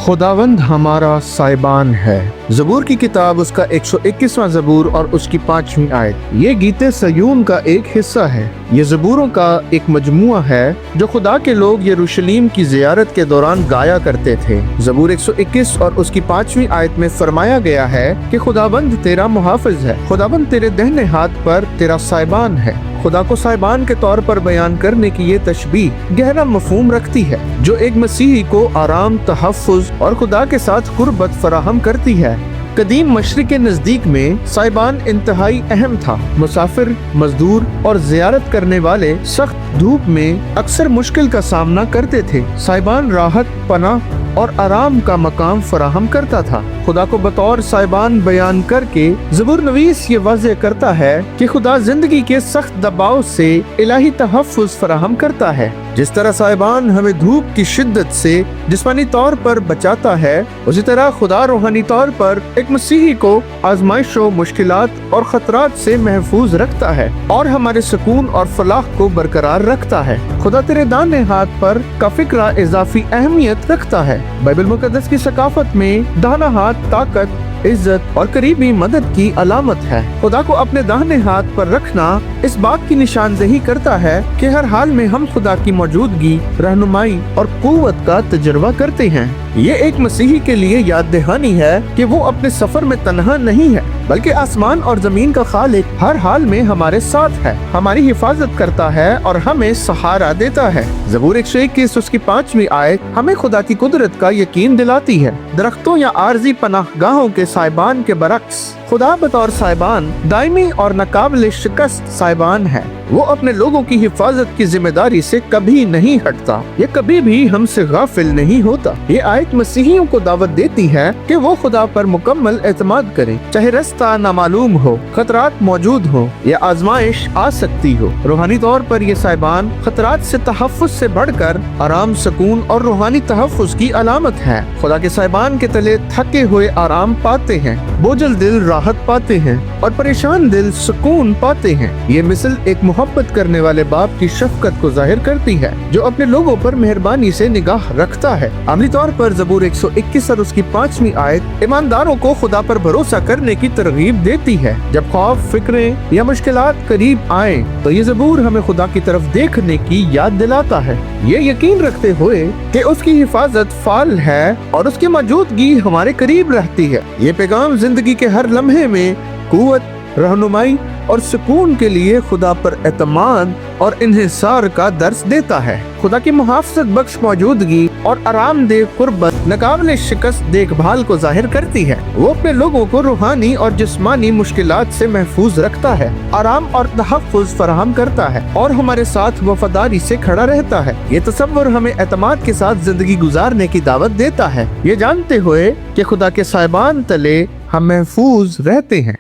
खुदावंद हमारा साइबान है। ज़बूर की किताब उसका 121वां ज़बूर और उसकी 5वीं आयत। ये गीते सयून का एक हिस्सा है। ये ज़बूरों का एक मजमुआ है जो खुदा के लोग यरूशलेम की ज़ियारत के दौरान गाया करते थे। ज़बूर 121 और उसकी 5वीं आयत में फरमाया गया है कि खुदाबंद तेरा मुहाफ़िज़ है, खुदाबंद तेरे दाहिने हाथ पर तेरा साइबान है। खुदा को साइबान के तौर पर बयान करने की ये तशबीह गहरा मफहूम रखती है जो एक मसीही को आराम, तहफ़्फ़ुज़ और खुदा के साथ कुर्बत फराहम करती है। कदीम मशरिक़ के नज़दीक में साइबान इंतहाई अहम था। मुसाफिर, मजदूर और ज़ियारत करने वाले सख्त धूप में अक्सर मुश्किल का सामना करते थे। साइबान राहत, पनाह और आराम का मकाम फराहम करता था। खुदा को बतौर साइबान बयान करके ज़बूर नवीस ये वाज़ेह करता है कि खुदा जिंदगी के सख्त दबाव से इलाही तहफ़्फ़ुज़ फराहम करता है। जिस तरह साइबान हमें धूप की शिद्दत से जिस्मानी तौर पर बचाता है, उसी तरह खुदा रूहानी तौर पर एक मसीही को आजमाइशों, मुश्किलात और खतरात से महफूज रखता है और हमारे सुकून और फलाह को बरकरार रखता है। खुदा तेरे दाहिने हाथ पर का फिक्रा इजाफी अहमियत रखता है। बाइबल मुकद्दस की सकाफत में दाहिना हाथ ताकत, इज्जत और करीबी मदद की अलामत है। खुदा को अपने दाहिने हाथ पर रखना इस बात की निशानदेही करता है कि हर हाल में हम खुदा की मौजूदगी, रहनुमाई और कुव्वत का तजुर्बा करते हैं। ये एक मसीही के लिए याद दहानी है कि वो अपने सफर में तन्हा नहीं है, बल्कि आसमान और जमीन का खालिक हर हाल में हमारे साथ है, हमारी हिफाजत करता है और हमें सहारा देता है। ज़बूर 121 उसकी 5वीं आयत हमें खुदा की कुदरत का यकीन दिलाती है। दरख्तों या आर्जी पनाहगाहों के साइबान के बरक्स खुदा बतौर साइबान दायमी और नाकाबिल शिकस्त साइबान है। वो अपने लोगों की हिफाजत की जिम्मेदारी से कभी नहीं हटता। ये कभी भी हमसे गाफिल नहीं होता। ये आयत मसीहियों को दावत देती है कि वो खुदा पर मुकम्मल एतमाद करें, चाहे रास्ता नामालूम हो, खतरात मौजूद हो या आजमाइश आ सकती हो। रूहानी तौर पर ये साइबान खतरात से तहफ़्फ़ुज़ से बढ़कर आराम, सुकून और रूहानी तहफ़्फ़ुज़ की अलामत है। खुदा के साइबान के तले थके हुए आराम पाते हैं, बोझल दिल राहत पाते हैं और परेशान दिल सुकून पाते हैं। ये मिसल एक मोहब्बत करने वाले बाप की शफकत को जाहिर करती है जो अपने लोगों पर मेहरबानी से निगाह रखता है। अमली तौर पर ज़बूर 121 और उसकी 5वीं आयत ईमानदारों को खुदा पर भरोसा करने की तरगीब देती है। जब खौफ, फिक्रें या मुश्किलात करीब आए तो ये ज़बूर हमें खुदा की तरफ देखने की याद दिलाता है, ये यकीन रखते हुए कि उसकी हिफाजत फाल है और उसकी मौजूदगी हमारे करीब रहती है। ये पैगाम जिंदगी के हर लम्हे में कुव्वत, रहनुमाई और सुकून के लिए खुदा पर एतमाद और इन्हिसार का दर्स देता है। खुदा की मुहाफ़िज़त बख्श मौजूदगी और आरामदेह कुर्बत नाकाबिल शिकस्त देखभाल को जाहिर करती है। वो अपने लोगों को रूहानी और जिस्मानी मुश्किलात से महफूज रखता है, आराम और तहफ़्फ़ुज़ फराहम करता है और हमारे साथ वफादारी से खड़ा रहता है। ये तसव्वुर हमें एतमाद के साथ जिंदगी गुजारने की दावत देता है, ये जानते हुए कि खुदा के साइबान तले हम महफूज रहते हैं।